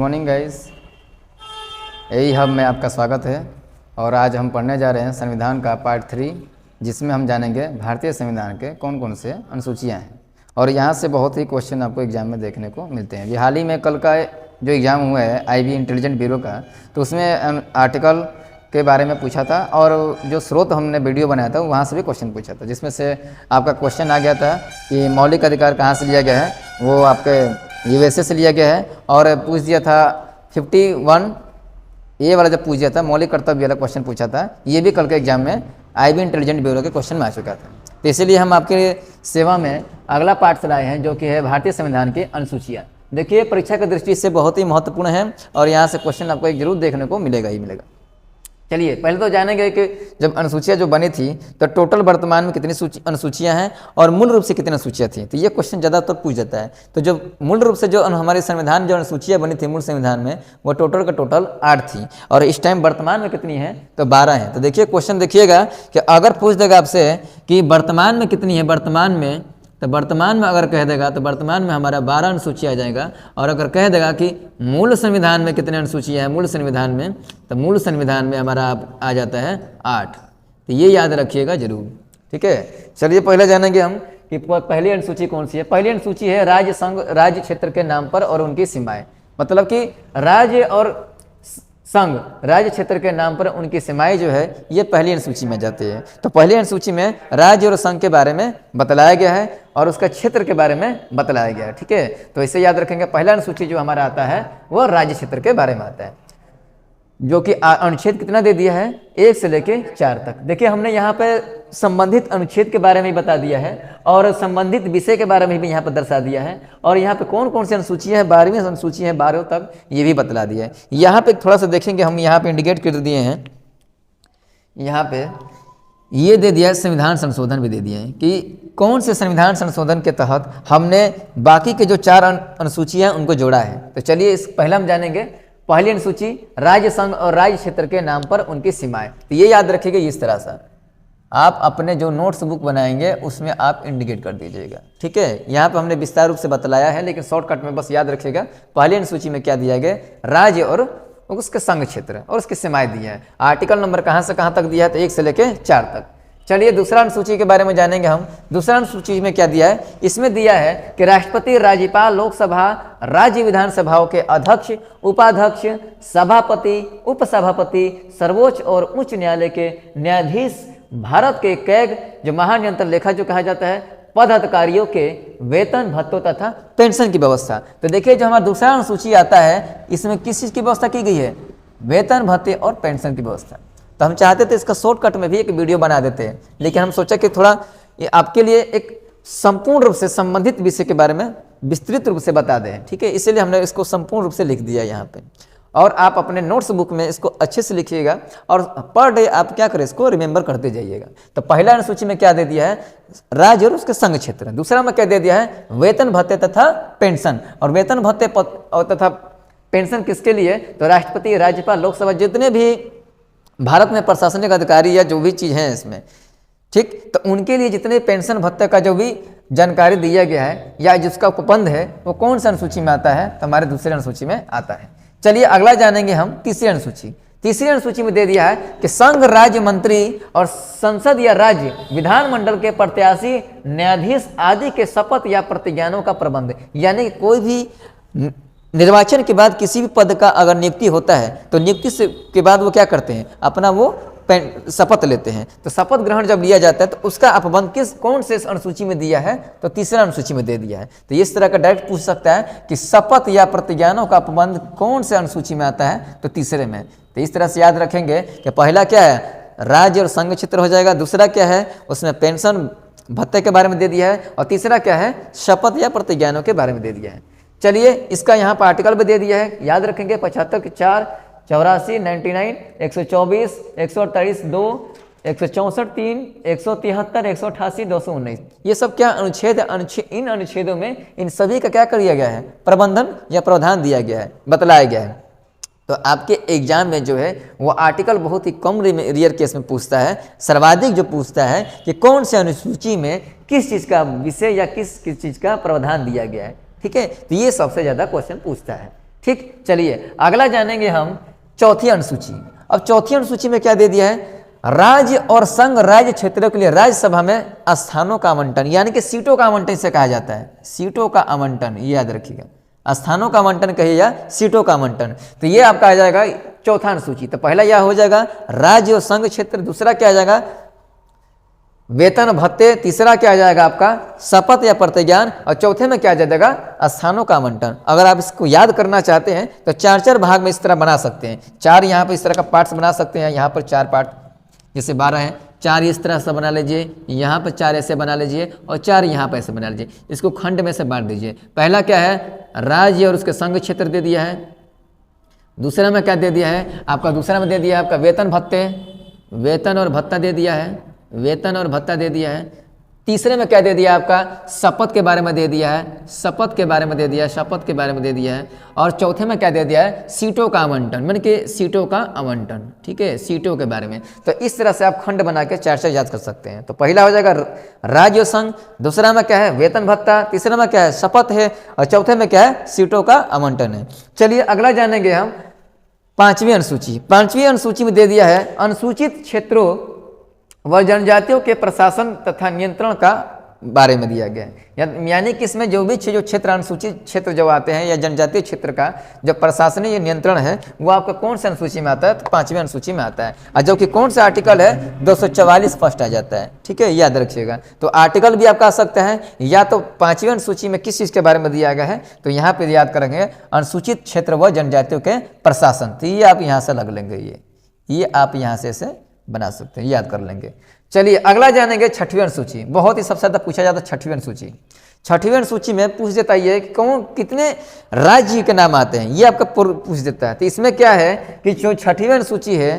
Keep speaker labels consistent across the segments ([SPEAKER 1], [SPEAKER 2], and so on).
[SPEAKER 1] Morning guys, यही hub में आपका स्वागत है। और आज हम पढ़ने जा रहे हैं संविधान का पार्ट 3, जिसमें हम जानेंगे भारतीय संविधान के कौन कौन से अनुसूचियां हैं। और यहाँ से बहुत ही क्वेश्चन आपको एग्जाम में देखने को मिलते हैं। हाल ही में कल का जो एग्ज़ाम हुआ है आईबी इंटेलिजेंट ब्यूरो का, तो उसमें आर्टिकल के बारे में पूछा था और जो स्रोत हमने वीडियो बनाया था वहाँ से भी क्वेश्चन पूछा था, जिसमें से आपका क्वेश्चन आ गया था कि मौलिक अधिकार कहाँ से लिया गया है। वो आपके यूएसए से लिया गया है और पूछ दिया था 51 ये वाला जब पूछ दिया था, मौलिक कर्तव्य वाला क्वेश्चन पूछा था। ये भी कल के एग्जाम में आईबी इंटेलिजेंट ब्यूरो के क्वेश्चन में आ चुका था। तो इसीलिए हम आपके सेवा में अगला पार्ट लाए हैं, जो कि है भारतीय संविधान की अनुसूचियाँ। देखिए, परीक्षा की दृष्टि से बहुत ही महत्वपूर्ण है और यहाँ से क्वेश्चन आपको एक जरूर देखने को मिलेगा ही मिलेगा। चलिए पहले तो जानेंगे कि जब अनुसूचियाँ जो बनी थी तो टोटल वर्तमान में कितनी अनुसूचियाँ हैं और मूल रूप से कितनी अनुसूचियाँ थी। तो ये क्वेश्चन ज़्यादातर पूछ जाता है। तो जो मूल रूप से जो हमारे संविधान जो अनुसूचियाँ बनी थी मूल संविधान में, वो टोटल का टोटल 8 थी और इस टाइम वर्तमान में कितनी है तो 12 है। तो देखिए क्वेश्चन देखिएगा कि अगर पूछ देगा आपसे कि वर्तमान में कितनी है, वर्तमान में, तो वर्तमान में अगर कह देगा तो वर्तमान में हमारा 12 अनुसूची आ जाएगा। और अगर कह देगा कि मूल संविधान में कितने अनुसूचियाँ हैं मूल संविधान में, तो मूल संविधान में हमारा आ जाता है 8। तो ये याद रखिएगा जरूर, ठीक है। चलिए पहले जानेंगे हम कि पहली अनुसूची कौन सी है। पहली अनुसूची है राज्य संघ राज्य क्षेत्र के नाम पर और उनकी सीमाएं, मतलब कि राज्य और संघ राज्य क्षेत्र के नाम पर उनकी सीमाएं जो है ये पहली अनुसूची में जाती है। तो पहली अनुसूची में राज्य और संघ के बारे में बतलाया गया है और उसका क्षेत्र के बारे में बतलाया गया है, ठीक है। तो इसे याद रखेंगे। पहला अनुसूची जो हमारा आता है वो राज्य क्षेत्र के बारे में आता है, जो कि अनुच्छेद कितना दे दिया है 1 से लेके 4 तक। देखिए हमने यहाँ पे संबंधित अनुच्छेद के बारे में बता दिया है और संबंधित विषय के बारे में भी यहाँ पर दर्शा दिया है। और यहाँ पे कौन कौन सी अनुसूचियाँ हैं, 12वीं अनुसूची है 12 तक, ये भी बतला दिया है। यहाँ पे थोड़ा सा देखेंगे हम, यहाँ पे इंडिकेट कर दिए हैं, यहाँ पे ये दे दिया है, संविधान संशोधन भी दे दिए हैं कि कौन से संविधान संशोधन के तहत हमने बाकी के जो 4 अनुसूचियाँ हैं उनको जोड़ा है। तो चलिए इस पहला हम जानेंगे पहली अनुसूची राज्य संघ और राज्य क्षेत्र के नाम पर उनकी सीमाएं। तो ये याद रखिएगा, इस तरह से आप अपने जो नोट्स बुक बनाएंगे उसमें आप इंडिकेट कर दीजिएगा, ठीक है। यहाँ पे हमने विस्तार रूप से बतलाया है, लेकिन शॉर्टकट में बस याद रखिएगा पहली अनुसूची में क्या दिया गया, राज्य और उसके संघ क्षेत्र और उसकी सीमाएं दी है। आर्टिकल नंबर कहाँ से कहाँ तक दिया है तो 1 से लेके 4 तक। चलिए दूसरा अनुसूची के बारे में जानेंगे हम। दूसरा अनुसूची में क्या दिया है, इसमें दिया है कि राष्ट्रपति, राज्यपाल, लोकसभा, राज्य विधानसभाओं के अध्यक्ष, उपाध्यक्ष, सभापति, उपसभापति, सर्वोच्च और उच्च न्यायालय के न्यायाधीश, भारत के कैग जो महानियंत्रण लेखा जो कहा जाता है, पद अधिकारियों के वेतन, भत्तों तथा पेंशन की व्यवस्था। तो देखिए जो हमारा दूसरा अनुसूची आता है इसमें किस चीज़ की व्यवस्था की गई है, वेतन, भत्ते और पेंशन की व्यवस्था। तो हम चाहते थे इसका शॉर्टकट में भी एक वीडियो बना देते हैं, लेकिन हम सोचा कि थोड़ा आपके लिए एक संपूर्ण रूप से संबंधित विषय के बारे में विस्तृत रूप से बता दें, ठीक है। इसीलिए हमने इसको संपूर्ण रूप से लिख दिया यहाँ पे। और आप अपने नोट्स बुक में इसको अच्छे से लिखिएगा और पर डे आप क्या करें, इसको रिमेंबर करते जाइएगा। तो पहला अनुसूची में क्या दे दिया है, राज्य और उसके संघ क्षेत्र। दूसरा में क्या दे दिया है, वेतन, भत्ते तथा पेंशन। और वेतन, भत्ते तथा पेंशन किसके लिए, तो राष्ट्रपति, राज्यपाल, लोकसभा, जितने भी भारत में प्रशासनिक अधिकारी या जो भी चीज़ है इसमें, ठीक, तो उनके लिए जितने पेंशन भत्ते का जो भी जानकारी दिया गया है या जिसका उपबंध है वो कौन सा अनुसूची में आता है, तो हमारे दूसरे अनुसूची में आता है। चलिए अगला जानेंगे हम तीसरी अनुसूची। तीसरी अनुसूची में दे दिया है कि संघ, राज्य मंत्री और संसद या राज्य विधानमंडल के प्रत्याशी, न्यायाधीश आदि के शपथ या प्रतिज्ञानों का प्रबंध। यानी कोई भी निर्वाचन के बाद किसी भी पद का अगर नियुक्ति होता है तो नियुक्ति से के बाद वो क्या करते हैं, अपना वो शपथ लेते हैं। तो शपथ ग्रहण जब लिया जाता है तो उसका अपबंध कौन से अनुसूची में दिया है, तो तीसरा अनुसूची में दे दिया है। तो इस तरह का डायरेक्ट पूछ सकता है कि शपथ या प्रतिज्ञानों का अपबंध कौन से अनुसूची में आता है, तो तीसरे में। तो इस तरह से याद रखेंगे कि पहला क्या है, राज्य और संघ क्षेत्र हो जाएगा। दूसरा क्या है, उसमें पेंशन भत्ते के बारे में दे दिया है। और तीसरा क्या है, शपथ या प्रतिज्ञानों के बारे में दे दिया है। चलिए इसका यहाँ पर आर्टिकल भी दे दिया है, याद रखेंगे 75 के 4, 84, 99, 124, 148, 2, 164, 3, 173, 188, 219, ये सब क्या अनुच्छेद इन अनुच्छेदों में इन सभी का क्या कर दिया गया है, प्रबंधन या प्रावधान दिया गया है, बतलाया गया है। तो आपके एग्जाम में जो है वो आर्टिकल बहुत ही कम रेयर केस में पूछता है, सर्वाधिक जो पूछता है कि कौन से अनुसूची में किस चीज़ का विषय या किस चीज़ का प्रावधान दिया गया है, ठीक है। तो ये सबसे ज़्यादा क्वेश्चन पूछता है। ठीक, चलिए अगला जानेंगे हम चौथी अनुसूची। अब चौथी अनुसूची में क्या दे दिया है, राज्य और संघ राज्य क्षेत्रों के लिए राज्यसभा में स्थानों का आवंटन, यानी कि सीटों का आवंटन इसे कहा जाता है, सीटों का आवंटन, ये याद रखिएगा, स्थानों का आवंटन कहिए या सीटों का आवंटन। तो ये आपका आ जाएगा चौथा अनुसूची। तो पहला यह हो जाएगा राज्य और संघ क्षेत्र, दूसरा क्या आ जाएगा वेतन भत्ते, तीसरा क्या आ जाएगा आपका शपथ या प्रतिज्ञान, और चौथे में क्या आ जाएगा स्थानों का आवंटन। अगर आप इसको याद करना चाहते हैं तो चार चार भाग में इस तरह बना सकते हैं, चार यहाँ पर इस तरह का पार्ट्स बना सकते हैं, यहाँ पर चार पार्ट जैसे 12 है, चार इस तरह से बना लीजिए, यहाँ पर चार ऐसे बना लीजिए और चार यहाँ पर ऐसे बना लीजिए, इसको खंड में से बांट दीजिए। पहला क्या है राज्य और उसके संघ क्षेत्र दे दिया है, दूसरा में क्या दे दिया है आपका, दूसरा में दे दिया है आपका वेतन भत्ते, वेतन और भत्ता दे दिया है, वेतन और भत्ता दे दिया है। तीसरे में क्या दे दिया आपका शपथ के बारे में दे दिया है, शपथ के बारे में दे दिया है, शपथ के बारे में दे दिया है। और चौथे में क्या दे दिया है सीटों का आवंटन, यानी कि सीटों का आवंटन, ठीक है, सीटों के बारे में। तो इस तरह से आप खंड बना के चार चार याद कर सकते हैं। तो पहला हो जाएगा राज्य और संघ, दूसरा में क्या है वेतन भत्ता, तीसरा में क्या है शपथ है, और चौथे में क्या है सीटों का आवंटन है। चलिए अगला जानेंगे हम पांचवी अनुसूची। पांचवी अनुसूची में दे दिया है अनुसूचित क्षेत्रों व जनजातियों के प्रशासन तथा नियंत्रण का बारे में दिया गया है, यानी कि इसमें जो भी जो क्षेत्र अनुसूचित क्षेत्र जो आते हैं या जनजातीय क्षेत्र का जो प्रशासनिक नियंत्रण है वो आपका कौन सी अनुसूची में आता है, तो पांचवी अनुसूची में आता है। और जो कि कौन सा आर्टिकल है 244 फर्स्ट आ जाता है, ठीक है, याद रखिएगा। तो आर्टिकल भी आपका आ सकता है, या तो पांचवी अनुसूची में किस चीज़ के बारे में दिया गया है, तो यहाँ पर याद करेंगे अनुसूचित क्षेत्र व जनजातियों के प्रशासन, तो ये आप यहाँ से लग लेंगे, ये आप यहाँ से बना सकते हैं, याद कर लेंगे। चलिए अगला जानेंगे छठवीं अनुसूची। बहुत ही सबसे ज़्यादा पूछा जाता है छठवीं अनुसूची। छठवीं अनुसूची में पूछ देता है कि कौन कितने राज्य के नाम आते हैं, ये आपका पूछ देता है। तो इसमें क्या है कि जो छठवीं अनुसूची है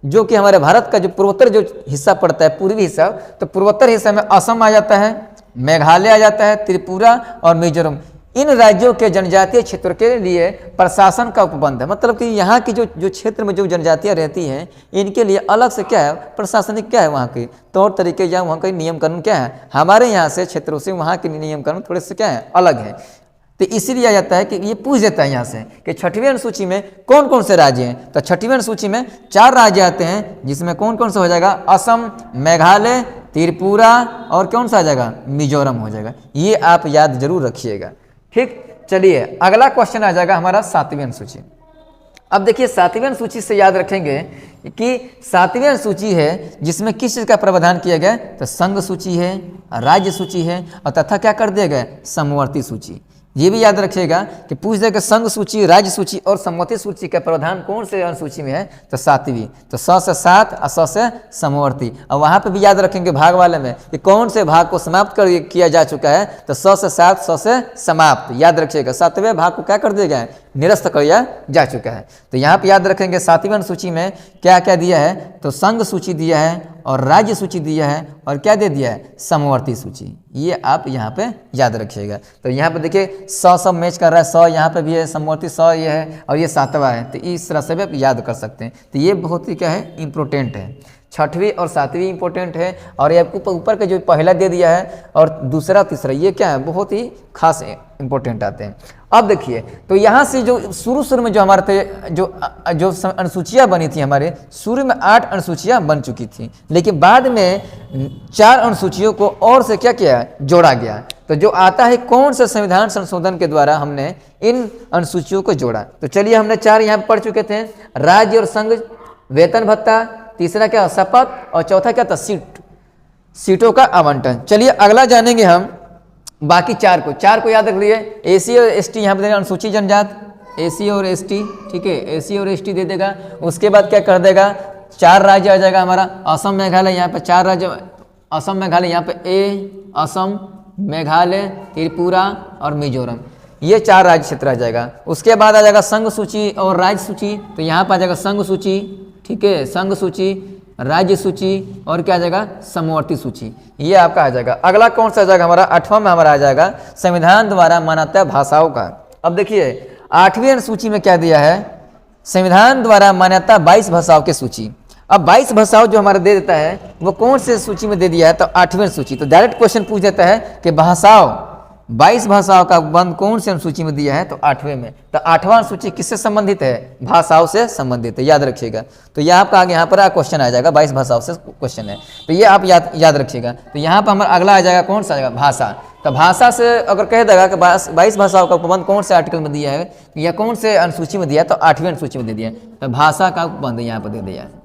[SPEAKER 1] जो कि हमारे भारत का जो पूर्वोत्तर जो हिस्सा पड़ता है, पूर्वी हिस्सा, तो पूर्वोत्तर हिस्सा में असम आ जाता है, मेघालय आ जाता है, त्रिपुरा और मिजोरम। इन राज्यों के जनजातीय क्षेत्र के लिए प्रशासन का उपबंध है, मतलब कि यहाँ की जो क्षेत्र में जो जनजातियाँ रहती हैं इनके लिए अलग से क्या है प्रशासनिक क्या है वहाँ के तौर तरीके या वहाँ का नियम कानून क्या है, हमारे यहाँ से क्षेत्रों से वहाँ के नियम कानून थोड़े से क्या है अलग है। तो इसीलिए आ जाता है कि ये पूछ देता है यहाँ से कि छठवीं अनुसूची में कौन कौन से राज्य हैं। तो छठवीं अनुसूची में 4 राज्य आते हैं, जिसमें कौन कौन सा हो जाएगा असम, मेघालय, त्रिपुरा और कौन सा आ जाएगा मिजोरम हो जाएगा। ये आप याद जरूर रखिएगा, ठीक। चलिए अगला क्वेश्चन आ जाएगा हमारा 7वीं अनुसूची। अब देखिए 7वीं अनुसूची से याद रखेंगे कि 7वीं अनुसूची है जिसमें किस चीज़ का प्रावधान किया गया, तो संघ सूची है, राज्य सूची है और तथा क्या कर दिया गया समवर्ती सूची। ये भी याद रखिएगा कि पूछ देगा संघ सूची, राज्य सूची और समवर्ती सूची का प्रावधान कौन से अनुसूची में है, तो 7वीं। तो 100 से 7 और 100 से समवर्ती। और वहाँ पे भी याद रखेंगे भाग वाले में कि कौन से भाग को समाप्त कर किया जा चुका है, तो 100 से 7 100 से समाप्त। याद रखिएगा 7वें भाग को क्या कर दिया गया है निरस्त कर दिया जा चुका है। तो यहाँ पे याद रखेंगे 7वीं अनुसूची में क्या क्या दिया है, तो संघ सूची दिया है और राज्य सूची दिया है और क्या दे दिया है समवर्ती सूची। ये आप यहाँ पे याद रखिएगा। तो यहाँ पे देखिए 100 सब मैच कर रहा है, 100 यहाँ पे भी है, समवर्ती 100 ये है और ये 7वां है। तो इस तरह से भी आप याद कर सकते हैं। तो ये बहुत ही क्या है इम्पोर्टेंट है, 6वीं और 7वीं इंपॉर्टेंट है। और ये ऊपर के जो पहला दे दिया है और दूसरा तीसरा ये क्या है बहुत ही खास इंपॉर्टेंट आते हैं। अब देखिए तो यहाँ से जो शुरू में जो हमारे थे जो अनुसूचियाँ बनी थी, हमारे शुरू में 8 अनुसूचियाँ बन चुकी थी, लेकिन बाद में 4 अनुसूचियों को और से क्या किया जोड़ा गया। तो जो आता है कौन सा संविधान संशोधन के द्वारा हमने इन अनुसूचियों को जोड़ा। तो चलिए हमने 4 यहाँ पढ़ चुके थे, राज्य और संघ, वेतन भत्ता, तीसरा क्या शपथ और चौथा क्या था सीटों का आवंटन। चलिए अगला जानेंगे हम बाकी 4 को याद रख लिए। एसी और एसटी यहाँ पे अनुसूचित जनजाति, एसी और एसटी, ठीक है, एसी और एसटी दे देगा। उसके बाद क्या कर देगा 4 राज्य आ जाएगा हमारा असम मेघालय, यहाँ पे 4 राज्य असम मेघालय, यहाँ पे ए असम मेघालय त्रिपुरा और मिजोरम, ये 4 राज्य क्षेत्र आ जाएगा। उसके बाद आ जाएगा संघ सूची और राज्य सूची। तो यहाँ पर आ जाएगा संघ सूची, ठीक है, संघ सूची, राज्य सूची और क्या आ जाएगा समवर्ती सूची, ये आपका आ जाएगा। अगला कौन सा आ जाएगा हमारा 8वां में हमारा आ जाएगा संविधान द्वारा मान्यता भाषाओं का। अब देखिए 8वीं अनुसूची में क्या दिया है, संविधान द्वारा मान्यता 22 भाषाओं की सूची। अब 22 भाषाओं जो हमारा दे देता है वो कौन से सूची में दे दिया है, तो 8वीं सूची। तो डायरेक्ट क्वेश्चन पूछ देता है कि भाषाओं 22 भाषाओं का उपबंध कौन सी अनुसूची में दिया है? तो 8वें में। तो 8वां अनुसूची किससे संबंधित है? भाषाओं से संबंधित है, याद रखिएगा। तो यह आपका आगे यहाँ पर क्वेश्चन आ जाएगा, 22 भाषाओं से क्वेश्चन है, तो ये आप याद रखिएगा। तो यहाँ पर हमारा अगला आ जाएगा, कौन सा आएगा? भाषा। तो भाषा से अगर कह देगा कि 22 भाषाओं का उपबंध कौन से आर्टिकल में दिया है या कौन से अनुसूची में दिया है? तो 8वीं अनुसूची में दे दिया है। तो भाषा का उपबंध यहाँ पर दे दिया है।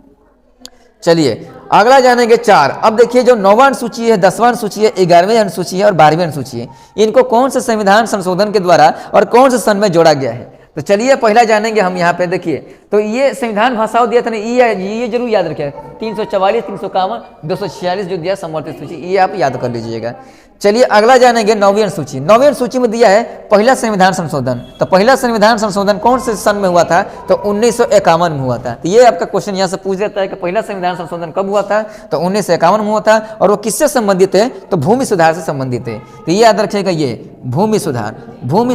[SPEAKER 1] चलिए अगला जानेंगे 4। अब देखिए जो 9वां अनुसूची है, 10वां अनुसूची है, 11वीं अनुसूची है और 12वीं अनुसूची है, इनको कौन से संविधान संशोधन के द्वारा और कौन से सन में जोड़ा गया है? तो चलिए पहला जानेंगे हम यहाँ पे। देखिए तो ये संविधान भाषाओं दिया था ना, ये जरूर याद रखिए, 344, 351, 246 जो दिया समवर्तित सूची, ये आप याद कर लीजिएगा। चलिए अगला जानेंगे 9वीं अनुसूची। 9वीं अनुसूची में दिया है पहला संविधान संशोधन। तो पहला संविधान संशोधन कौन से सन में हुआ था? तो 1951 में हुआ था। तो ये आपका क्वेश्चन यहाँ से पूछ देता है कि पहला संविधान संशोधन कब हुआ था? तो 1951 में हुआ था। और वो किससे संबंधित है? तो भूमि सुधार से संबंधित है। तो ये याद रखिएगा, ये भूमि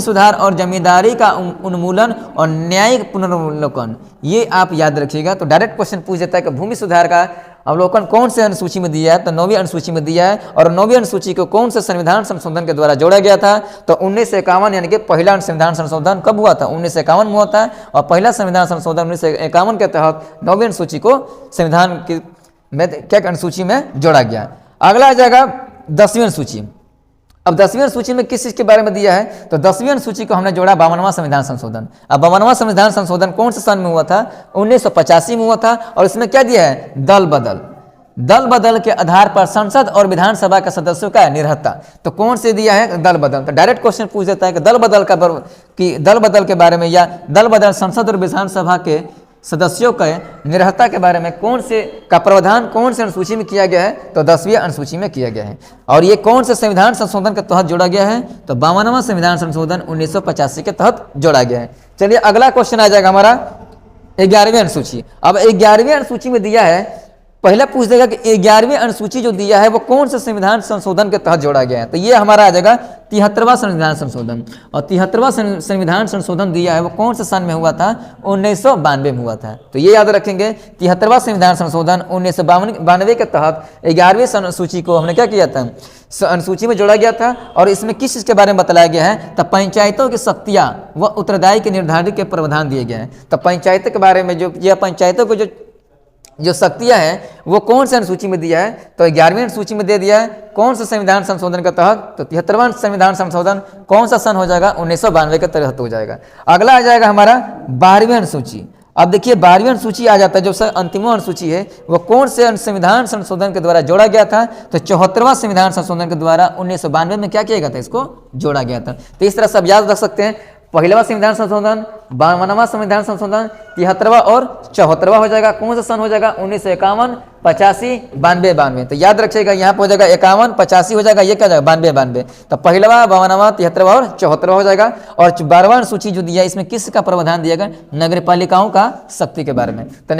[SPEAKER 1] सुधार और जमींदारी का उन्मूलन और न्यायिक पुनर्वलोकन, ये आप याद रखिएगा। तो डायरेक्ट क्वेश्चन पूछ देता है कि भूमि सुधार का अवलोकन कौन से अनुसूची में दिया है? तो 9वीं अनुसूची में दिया है। और 9वीं अनुसूची को कौन से संविधान संशोधन के द्वारा जोड़ा गया था? तो 1951, यानी कि पहला संविधान संशोधन कब हुआ था? 1951 में हुआ था। और पहला संविधान संशोधन 1951 के तहत 9वीं अनुसूची को संविधान की क्या अनुसूची में जोड़ा गया। अगला आ जाएगा 10वीं अनुसूची। अब 10वीं अनुसूची में किस चीज के बारे में दिया है? तो 10वीं अनुसूची को हमने जोड़ा 52वां संविधान संशोधन। अब 52वां संविधान संशोधन कौन से सन में हुआ था? 1985 में हुआ था। और इसमें क्या दिया है? दल बदल के आधार पर संसद और विधानसभा के सदस्यों का निरहता। तो कौन से दिया है? दल बदल। तो डायरेक्ट क्वेश्चन पूछ देता है कि दल बदल के बारे में या दल बदल संसद और विधानसभा के सदस्यों के निरहता के बारे में कौन से का प्रावधान कौन से अनुसूची में किया गया है? तो 10वीं अनुसूची में किया गया है। और ये कौन से संविधान संशोधन के तहत जोड़ा गया है? तो 52वां संविधान संशोधन 1985 के तहत जोड़ा गया है। चलिए अगला क्वेश्चन आ जाएगा हमारा 11वीं अनुसूची। अब 11वीं अनुसूची में दिया है, पहला पूछ देगा कि 11वीं अनुसूची जो दिया है वो कौन से संविधान संशोधन के तहत जोड़ा गया है? तो ये हमारा आ जाएगा 73वां संविधान संशोधन। और 73वां संविधान संशोधन दिया है वो कौन से सन में हुआ था? 1992 में हुआ था। तो ये याद रखेंगे, 73वां संविधान संशोधन 1992 के तहत 11वीं अनुसूची को हमने क्या किया था? अनुसूची में जोड़ा गया था। और इसमें किस चीज के बारे में बताया गया है? तो पंचायतों की शक्तियां व उत्तरदायी के निर्धारित के प्रावधान दिए गए हैं। तो पंचायत के बारे में जो पंचायतों को जो शक्तियां हैं वो कौन से अनुसूची में दिया है? तो 11वीं अनुसूची में दे दिया है। कौन सा संविधान संशोधन के तहत? तो 73वां संविधान संशोधन कौन सा सन हो जाएगा? 1992 के तहत हो जाएगा। अगला आ जाएगा हमारा 12वीं अनुसूची। अब देखिए 12वीं अनुसूची आ जाता है, जो अंतिम अनुसूची है वो कौन से संविधान संशोधन के द्वारा जोड़ा गया था? तो 74वां संविधान संशोधन के द्वारा 1992 में क्या किया गया था? इसको जोड़ा गया था। तो इस तरह सब याद रख सकते हैं। पहलवा संविधान संशोधन, 52वां संविधान संशोधन, 73वां और 74वां हो जाएगा। कौन सा सन हो जाएगा? 1951, 85, 92। तो याद रखिएगा, यहाँ पे हो जाएगा 51, 85 हो जाएगा, ये क्या जाएगा? 92। तो पहलवा, 52वां, 73वां और 74वां हो जाएगा। और 12वां अनुसूची जो दिया है इसमें किस का प्रावधान दिया गया? नगर पालिकाओं का शक्ति के बारे में। तो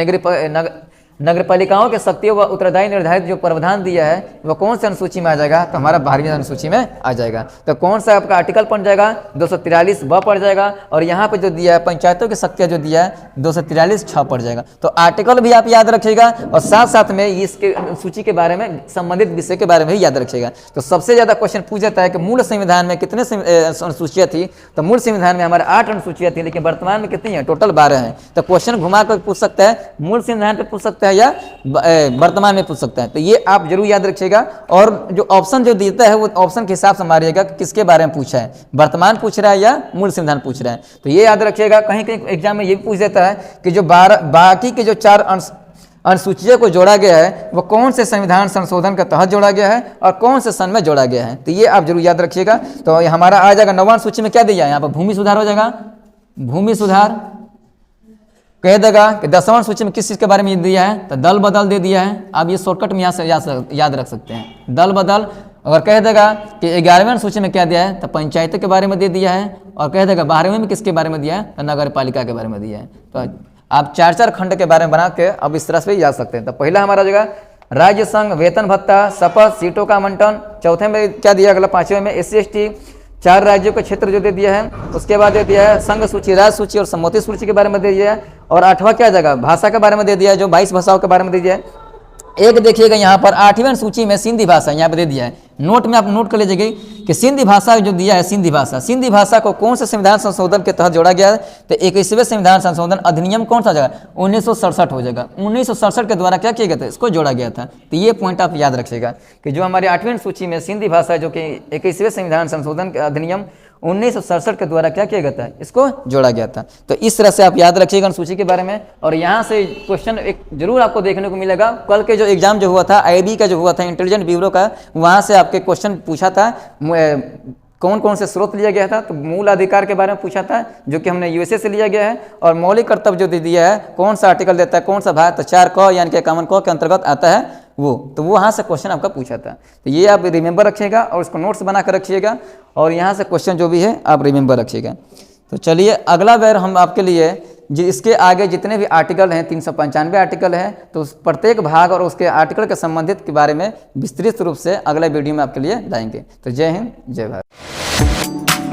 [SPEAKER 1] नगर पालिकाओं के शक्ति व उत्तरदायी निर्धारित जो प्रावधान दिया है वो कौन से अनुसूची में आ जाएगा? तो हमारा 12वीं अनुसूची में आ जाएगा। तो कौन सा आपका आर्टिकल पड़ जाएगा? 243 ब पड़ जाएगा। और यहाँ पे जो दिया है पंचायतों की शक्तियाँ जो दिया है 243 छ पड़ जाएगा। तो आर्टिकल भी आप याद रखिएगा और साथ साथ में इसके अनुसूची के बारे में संबंधित विषय के बारे में भी याद रखिएगा। तो सबसे ज़्यादा क्वेश्चन पूछ जाता है कि मूल संविधान में कितने अनुसूचियाँ थी? तो मूल संविधान में हमारे 8 अनुसूचियाँ थी, लेकिन वर्तमान में कितनी है? टोटल 12 है। तो क्वेश्चन घुमा कर पूछ सकता है, मूल संविधान पर पूछ सकता है या वर्तमान में पूछ सकता है। तो ये आप जरूर याद रखिएगा। और जो ऑप्शन जो देता है वो ऑप्शन के हिसाब से मारिएगा कि किसके बारे में पूछा है, वर्तमान पूछ रहा है या मूल संविधान पूछ रहा है। तो ये याद रखिएगा। कहीं कहीं एग्जाम में ये भी पूछ देता है कि जो बाकी के जो 4 अनुसूचियों को जोड़ा गया है वो कौन से संविधान संशोधन के तहत जोड़ा गया है और कौन से सन में जोड़ा गया है। तो ये आप जरूर याद रखिएगा। तो हमारा आ जाएगा 9वां अनुसूची में क्या दिया है? यहाँ पर भूमि सुधार हो जाएगा। भूमि सुधार कह देगा कि 10वां सूची में किस चीज़ के बारे में दिया है? तो दल बदल दे दिया है। आप ये शॉर्टकट में यहाँ से याद रख सकते हैं, दल बदल। अगर कह देगा कि 11वें सूची में क्या दिया है? तो पंचायतों के बारे में दे दिया है। और कह देगा 12वें में किसके बारे में दिया है? तो नगर पालिका के बारे में दिया है। तो आप 4-4 खंड के बारे में बना के अब इस तरह से याद सकते हैं। तो पहला हमारा जगह राज्य संघ, वेतन भत्ता, शपथ, सीटों का आवंटन। चौथे में क्या दिया? अगला 5वें में SC/ST 4 राज्यों का क्षेत्र जो दे दिया है। उसके बाद दे दिया है संघ सूची, राज्य सूची और सम्मति सूची के बारे में दे दिया है। और 8वां क्या जगह? भाषा के बारे में दे दिया है, जो 22 भाषाओं के बारे में दे दिया है। एक देखिएगा यहाँ पर 8वीं सूची में सिंधी भाषा यहाँ पे दे दिया है। नोट में आप नोट कर लीजिएगा कि सिंधी भाषा जो दिया है, सिंधी भाषा को कौन से संविधान संशोधन के तहत जोड़ा गया है? तो 21वें संविधान संशोधन अधिनियम कौन सा जगह? 1967 हो जाएगा। 1967 के द्वारा क्या किया गया था? इसको जोड़ा गया था। तो ये पॉइंट आप याद रखिएगा कि जो हमारी 8वीं सूची में सिंधी भाषा जो कि 21वें संविधान संशोधन के अधिनियम 1967 के द्वारा क्या किया गया था? इसको जोड़ा गया था। तो इस तरह से आप याद रखिएगा अनुसूची के बारे में। और यहाँ से क्वेश्चन एक जरूर आपको देखने को मिलेगा। कल के जो एग्जाम जो हुआ था आईबी का जो हुआ था, इंटेलिजेंट ब्यूरो का, वहाँ से आपके क्वेश्चन पूछा था कौन कौन से स्रोत लिया गया था। तो मूल अधिकार के बारे में पूछा था जो कि हमने यूएसए से लिया गया है। और मौलिक कर्तव्य जो दिया है कौन सा आर्टिकल देता है, कौन सा भाग, तो 4 क यानी कि 51 क के अंतर्गत आता है वो। तो वो वहाँ से क्वेश्चन आपका पूछा था। तो ये आप रिमेंबर रखिएगा और उसको नोट्स बना कर रखिएगा और यहाँ से क्वेश्चन जो भी है आप रिमेंबर रखिएगा। तो चलिए अगला बार हम आपके लिए इसके आगे जितने भी आर्टिकल हैं 395 आर्टिकल है, तो उस प्रत्येक भाग और उसके आर्टिकल के संबंधित के बारे में विस्तृत रूप से अगले वीडियो में आपके लिए लाएंगे। तो जय हिंद, जय भारत।